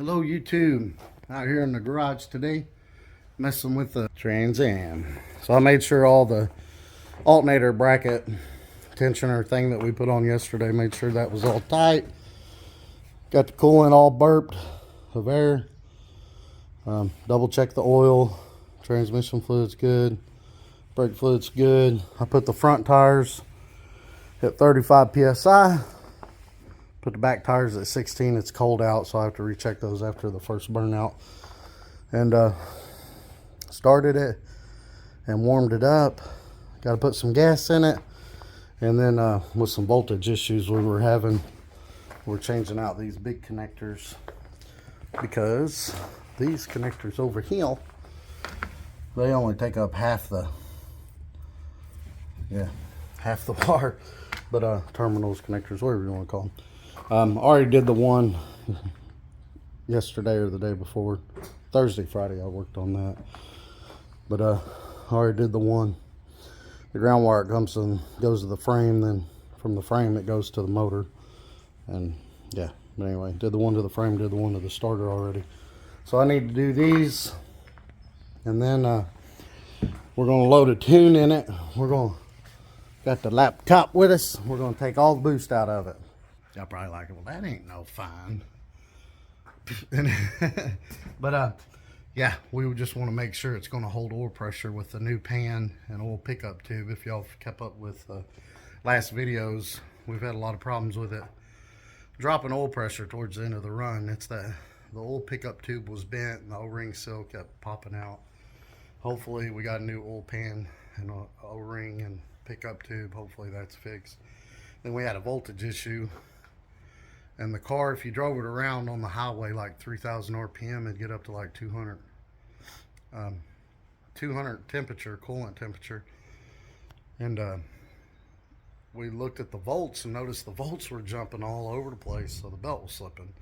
Hello YouTube, out here in the garage today messing with the Trans Am. So I made sure all the alternator bracket tensioner thing that we put on yesterday, made sure that was all tight. Got the coolant all burped of air. Double check the oil, transmission fluid's good, brake fluid's good. I put the front tires at 35 psi. Put the back tires at 16. It's cold out, so I have to recheck those after the first burnout. And started it and warmed it up. Got to put some gas in it. And then with some voltage issues we were having, we're changing out these big connectors because these connectors over here, they only take up half the wire. But terminals, connectors, whatever you want to call them. Already did the one yesterday or the day before. Thursday, Friday, I worked on that. But I already did the one. The ground wire comes and goes to the frame, then from the frame it goes to the motor. And yeah, but anyway, did the one to the frame, did the one to the starter already. So I need to do these. And then we're going to load a tune in it. Got the laptop with us. We're going to take all the boost out of it. Y'all probably like it. Well, that ain't no fun. But yeah, we would just want to make sure it's going to hold oil pressure with the new pan and oil pickup tube. If y'all kept up with last videos, we've had a lot of problems with it dropping oil pressure towards the end of the run. It's that the oil pickup tube was bent and the O-ring seal kept popping out. Hopefully we got a new oil pan and a O-ring and pickup tube. Hopefully that's fixed. Then we had a voltage issue. And the car, if you drove it around on the highway like 3,000 RPM, it'd get up to like 200. 200 temperature, coolant temperature. And we looked at the volts and noticed the volts were jumping all over the place, so the belt was slipping.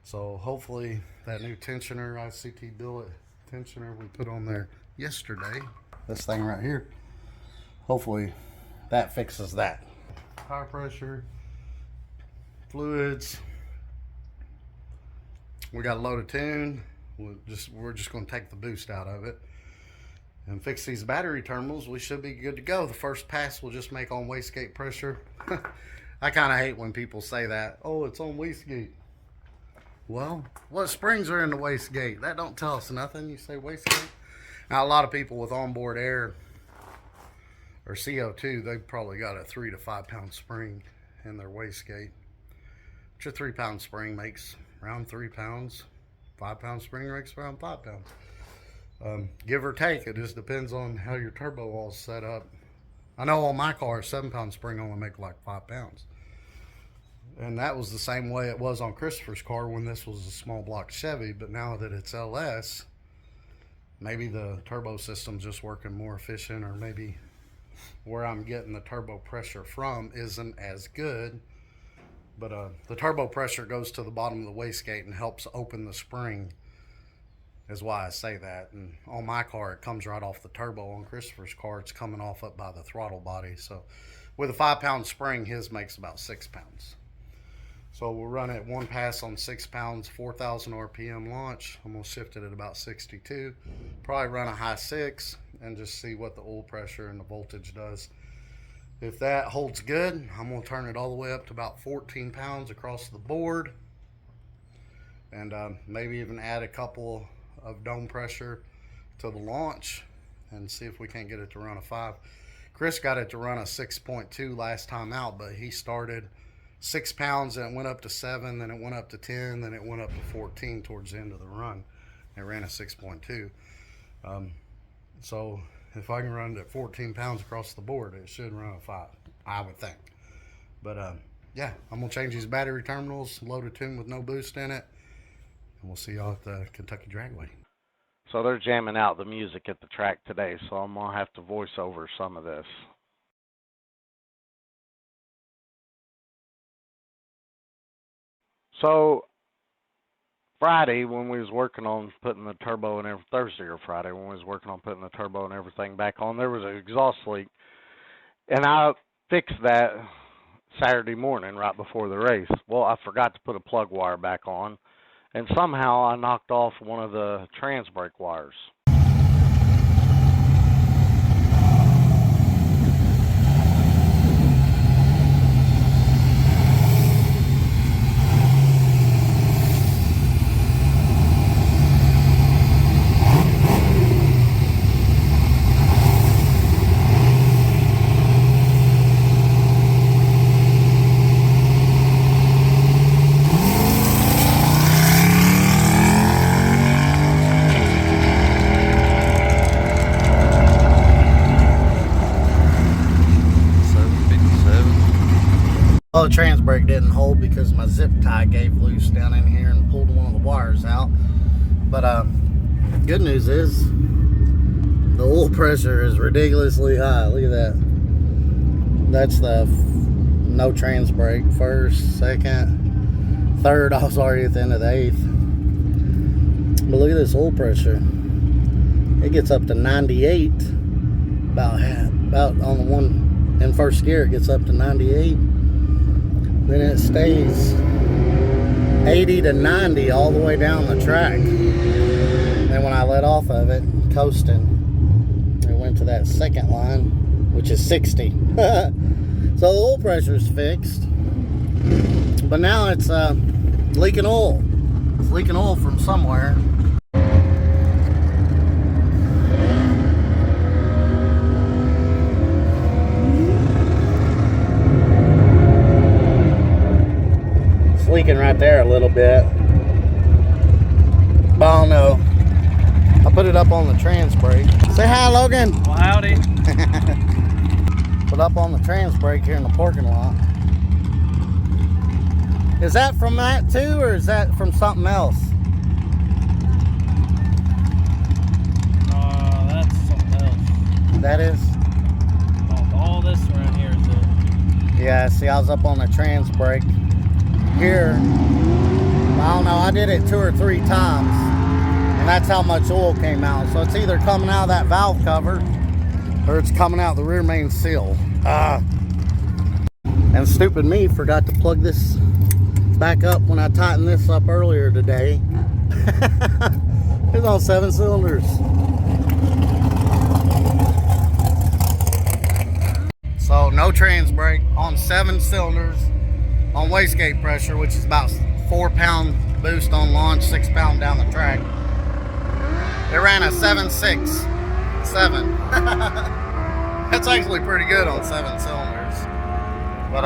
So hopefully that new tensioner, ICT billet tensioner we put on there yesterday, this thing right here, hopefully that fixes that. Tire pressure, fluids. We got a load of tune. We're just going to take the boost out of it and fix these battery terminals. We should be good to go. The first pass will just make on wastegate pressure. I kind of hate when people say that. Oh, it's on wastegate. Well, what springs are in the wastegate? That don't tell us nothing. You say wastegate. Now, a lot of people with onboard air or CO2, they've probably got a 3 to 5 pound spring in their wastegate. Which a 3 pound spring makes around 3 pounds. 5 pound spring makes around 5 pounds. Give or take, it just depends on how your turbo wall's set up. I know on my car, a 7 pound spring only make like 5 pounds. And that was the same way it was on Christopher's car when this was a small block Chevy. But now that it's LS, maybe the turbo system's just working more efficient, or maybe where I'm getting the turbo pressure from isn't as good. But the turbo pressure goes to the bottom of the wastegate and helps open the spring, is why I say that. And on my car, it comes right off the turbo. On Christopher's car, it's coming off up by the throttle body. So with a 5 pound spring, his makes about 6 pounds. So we'll run it one pass on 6 pounds, 4,000 RPM launch. I'm going to shift it at about 62. Probably run a high 6 and just see what the oil pressure and the voltage does. If that holds good, I'm going to turn it all the way up to about 14 pounds across the board. And maybe even add a couple of dome pressure to the launch and see if we can't get it to run a 5. Chris got it to run a 6.2 last time out, but he started 6 pounds and it went up to 7, then it went up to 10, then it went up to 14 towards the end of the run. It ran a 6.2. So if I can run it at 14 pounds across the board, it should run a 5, I would think. But yeah, I'm going to change these battery terminals, load a tune with no boost in it, and we'll see y'all at the Kentucky Dragway. So they're jamming out the music at the track today, so I'm going to have to voice over some of this. So Friday, when we was working on putting the turbo and everything, Thursday or Friday, when we was working on putting the turbo and everything back on, there was an exhaust leak. And I fixed that Saturday morning right before the race. Well, I forgot to put a plug wire back on, and somehow I knocked off one of the trans brake wires. Well, the trans brake didn't hold because my zip tie gave loose down in here and pulled one of the wires out. But good news is the oil pressure is ridiculously high. Look at that. That's the no trans brake. First, second, third. I was already at the end of the 8th. But look at this oil pressure. It gets up to 98. About on the one in first gear, it gets up to 98. Then it stays 80 to 90 all the way down the track. Then when I let off of it, coasting, it went to that second line, which is 60. So the oil pressure is fixed, but now it's leaking oil. It's leaking oil from somewhere. Leaking right there a little bit, but I don't know. I put it up on the trans brake. Say hi, Logan. Well, howdy. Put up on the trans brake here in the parking lot. Is that from that too, or is that from something else? That's something else. That is? All this around here is it. Yeah, see, I was up on the trans brake here. I don't know, I did it 2 or 3 times, and that's how much oil came out. So it's either coming out of that valve cover or it's coming out the rear main seal. And stupid me forgot to plug this back up when I tightened this up earlier today. It's on 7 cylinders. So no trans brake on 7 cylinders on wastegate pressure, which is about 4-pound boost on launch, 6-pound down the track. It ran a 7.6. 7. That's actually pretty good on 7 cylinders. But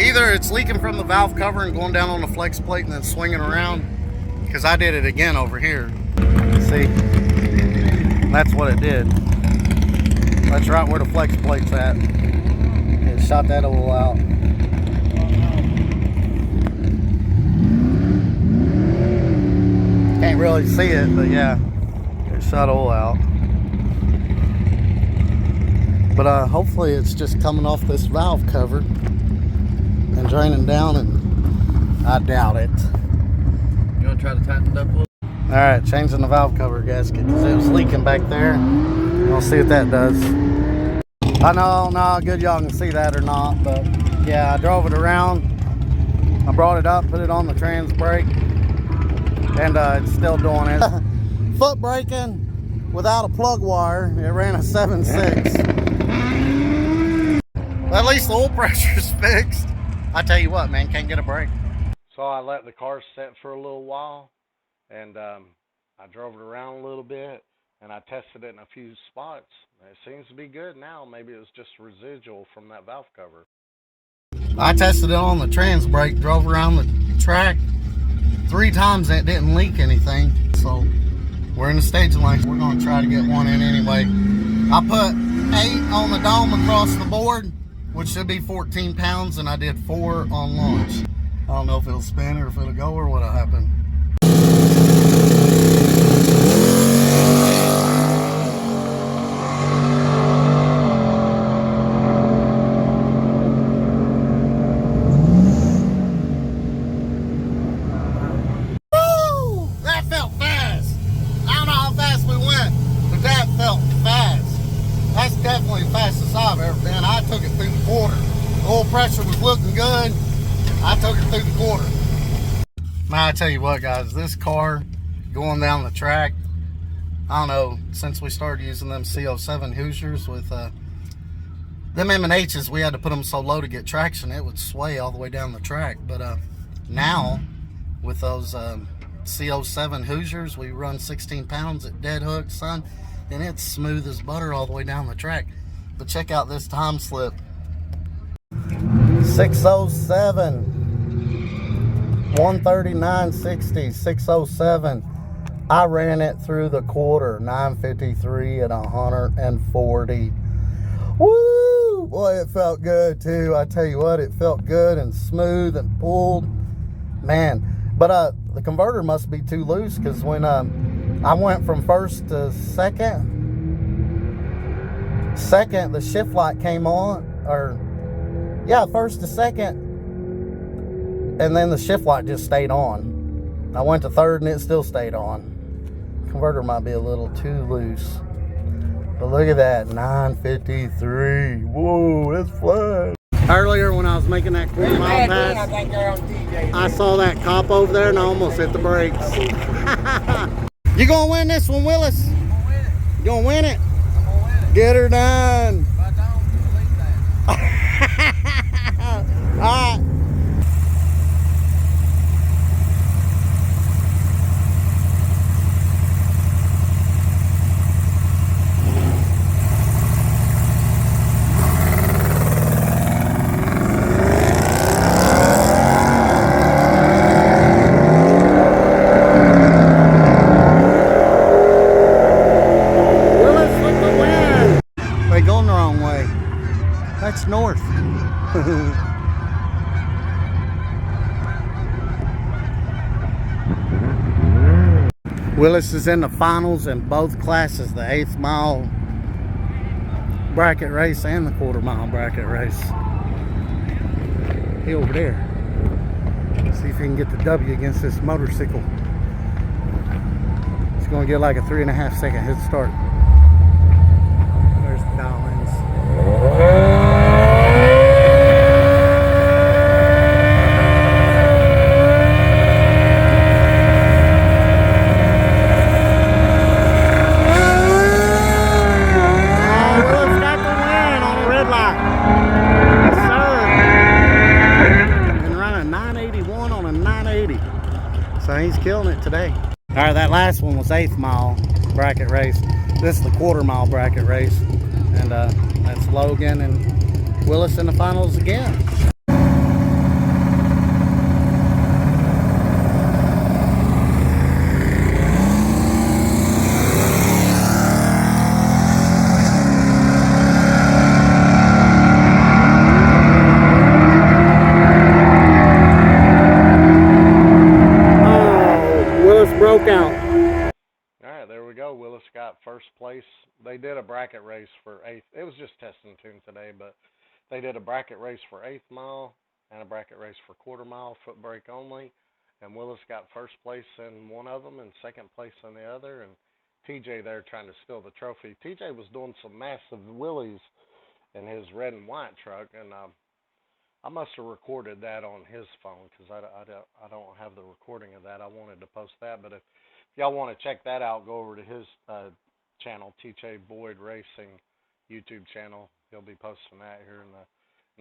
either it's leaking from the valve cover and going down on the flex plate and then swinging around, because I did it again over here. See, that's what it did. That's right where the flex plate's at. It shot that oil out. Can't really see it, but yeah, it shot oil out. But hopefully it's just coming off this valve cover and draining down, and I doubt it. You want to try to tighten it up a little? Alright, changing the valve cover gasket because it was leaking back there. We'll see what that does. I know, not good y'all can see that or not, but yeah, I drove it around. I brought it up, put it on the trans brake, and it's still doing it. Foot braking without a plug wire. It ran a 7.6. At least the oil pressure's fixed. I tell you what, man, can't get a break. So I let the car sit for a little while, and I drove it around a little bit, and I tested it in a few spots. It seems to be good now. Maybe it was just residual from that valve cover. I tested it on the trans brake, drove around the track 3 times, and it didn't leak anything. So we're in the staging lane. We're going to try to get one in anyway. I put 8 on the dome across the board, which should be 14 pounds, and I did 4 on launch. I don't know if it'll spin or if it'll go or what'll happen. Woo! That felt fast. I don't know how fast we went, but that felt fast. That's definitely the fastest I've ever been. I took it through the quarter. The oil pressure was looking good. I took it through the quarter. Man, Now I tell you what, guys, this car going down the track, I don't know, since we started using them CO7 Hoosiers with them M&H's, we had to put them so low to get traction, it would sway all the way down the track. But now, with those CO7 Hoosiers, we run 16 pounds at dead hook, son, and it's smooth as butter all the way down the track. But check out this time slip. 607. 139.60, 607. I ran it through the quarter, 953 at 140. Woo! Boy, it felt good too. I tell you what, it felt good and smooth and pulled. Man, but the converter must be too loose, because when I went from first to second, the shift light came on, or yeah, first to second, and then the shift light just stayed on. I went to third and it still stayed on. Converter might be a little too loose. But look at that, 953. Whoa, that's flat. Earlier when I was making that quarter mile pass, I saw that cop over there and I almost hit the brakes. You gonna win this one, Willis? I'm gonna win it. You gonna win it? I'm gonna win it. Get her done. If I don't, believe that. All right. Going the wrong way. That's north. Willis is in the finals in both classes, the 8th mile bracket race and the quarter mile bracket race. He over there. See if he can get the W against this motorcycle. He's going to get like a 3.5 second head start. There's the Dollins. Willis got the win on the red light. Yes, sir. Been running 981 on a 980. So he's killing it today. All right, that last one was 8th mile bracket race. This is the quarter mile bracket race. And that's Logan and Willis in the finals again. Oh, Willis broke out. There we go. Willis got first place. They did a bracket race for 8th. It was just testing tune today, but they did a bracket race for 8th mile and a bracket race for quarter mile, foot brake only. And Willis got first place in one of them and second place in the other. And TJ there trying to steal the trophy. TJ was doing some massive wheelies in his red and white truck, and I must have recorded that on his phone, because I don't have the recording of that. I wanted to post that, but if y'all want to check that out, go over to his channel, TJ Boyd Racing YouTube channel. He'll be posting that here in the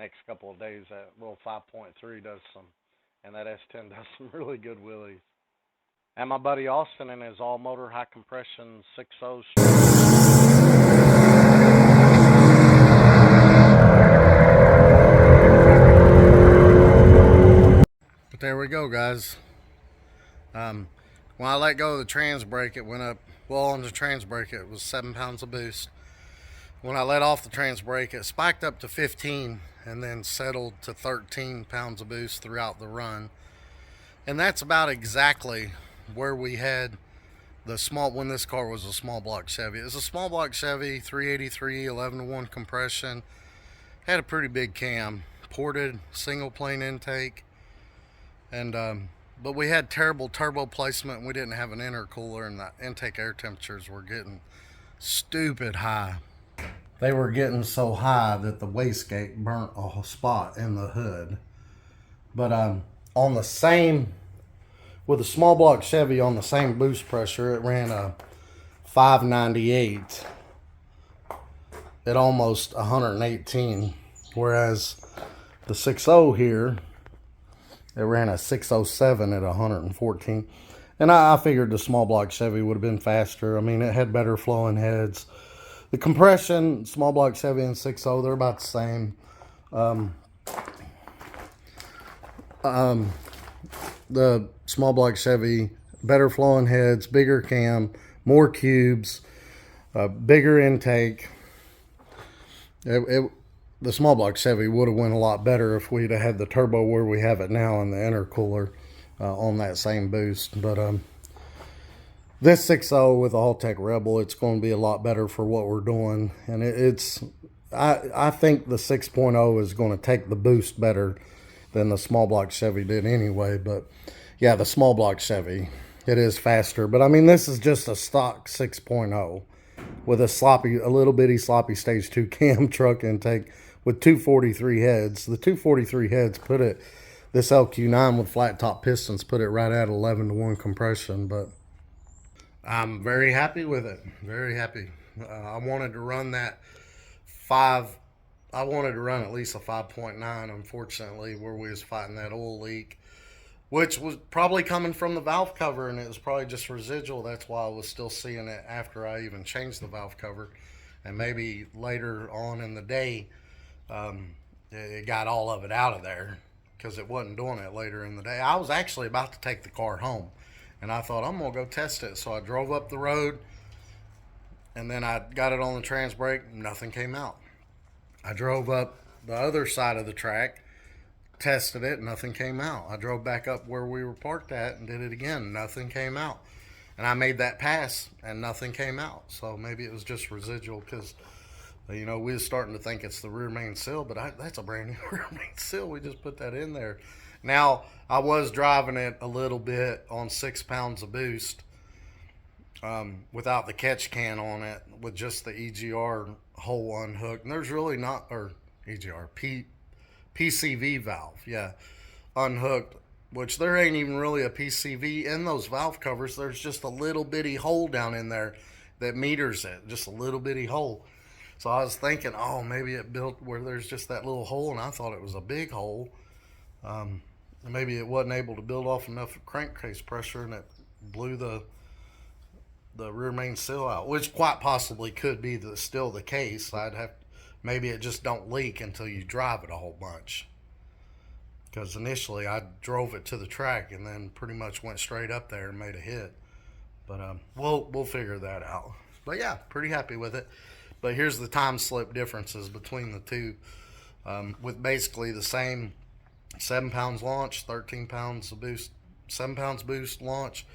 next couple of days. That little 5.3 does some, and that S10 does some really good wheelies. And my buddy Austin in his all motor high compression 6.0. But there we go, guys. When I let go of the trans brake, it went up. Well, on the trans brake, it was 7 pounds of boost. When I let off the trans brake, it spiked up to 15 and then settled to 13 pounds of boost throughout the run. And that's about exactly where we had the small, when this car was a small block Chevy. It was a small block Chevy, 383, 11-to-1 compression. Had a pretty big cam, ported single plane intake. And but we had terrible turbo placement, and we didn't have an intercooler, and the intake air temperatures were getting stupid high. They were getting so high that the wastegate burnt a spot in the hood. But on the same with a small block Chevy on the same boost pressure, it ran a 598 at almost 118, whereas the 6.0 here, it ran a 607 at 114. And I figured the small block Chevy would have been faster. I mean, it had better flowing heads. The compression, small block Chevy and 6.0, they're about the same. The small block Chevy, better flowing heads, bigger cam, more cubes, bigger intake. The small block Chevy would have went a lot better if we'd have had the turbo where we have it now and the intercooler on that same boost. But this 6.0 with the Vortec Rebel, it's going to be a lot better for what we're doing. And I think the 6.0 is going to take the boost better than the small block Chevy did anyway. But yeah, the small block Chevy, it is faster. But I mean, this is just a stock 6.0 with a little bitty sloppy stage 2 cam truck intake with 243 heads. The 243 heads put it, this LQ9 with flat top pistons, put it right at 11-to-1 compression. But I'm very happy with it. Very happy. I wanted to run that 5. I wanted to run at least a 5.9, unfortunately, where we was fighting that oil leak, which was probably coming from the valve cover, and it was probably just residual. That's why I was still seeing it after I even changed the valve cover. And maybe later on in the day, it got all of it out of there because it wasn't doing it later in the day. I was actually about to take the car home, and I thought, I'm going to go test it. So I drove up the road, and then I got it on the trans brake. Nothing came out. I drove up the other side of the track, tested it, nothing came out. I drove back up where we were parked at and did it again. Nothing came out. And I made that pass, and nothing came out. So maybe it was just residual because, you know, we was starting to think it's the rear main seal, but that's a brand new rear main seal. We just put that in there. Now, I was driving it a little bit on 6 pounds of boost without the catch can on it, with just the EGR hole unhooked. And there's really not, or EGR, PCV valve, yeah, unhooked, which there ain't even really a PCV in those valve covers. There's just a little bitty hole down in there that meters it, just a little bitty hole. So I was thinking, oh, maybe it built where there's just that little hole, and I thought it was a big hole. Maybe it wasn't able to build off enough crankcase pressure, and it blew the rear main seal out, which quite possibly could be still the case. Maybe it just don't leak until you drive it a whole bunch. Because initially I drove it to the track and then pretty much went straight up there and made a hit. But we'll figure that out. But yeah, pretty happy with it. But here's the time slip differences between the two. With basically the same 7 pounds launch, 13 pounds of boost, 7 pounds boost launch,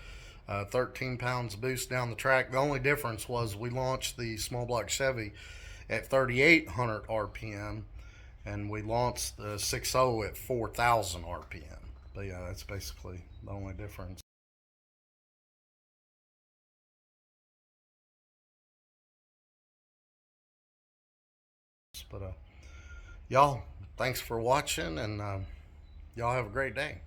13 pounds boost down the track. The only difference was we launched the small block Chevy at 3,800 RPM, and we launched the 6.0 at 4,000 RPM. But yeah, that's basically the only difference. But y'all, thanks for watching, and y'all have a great day.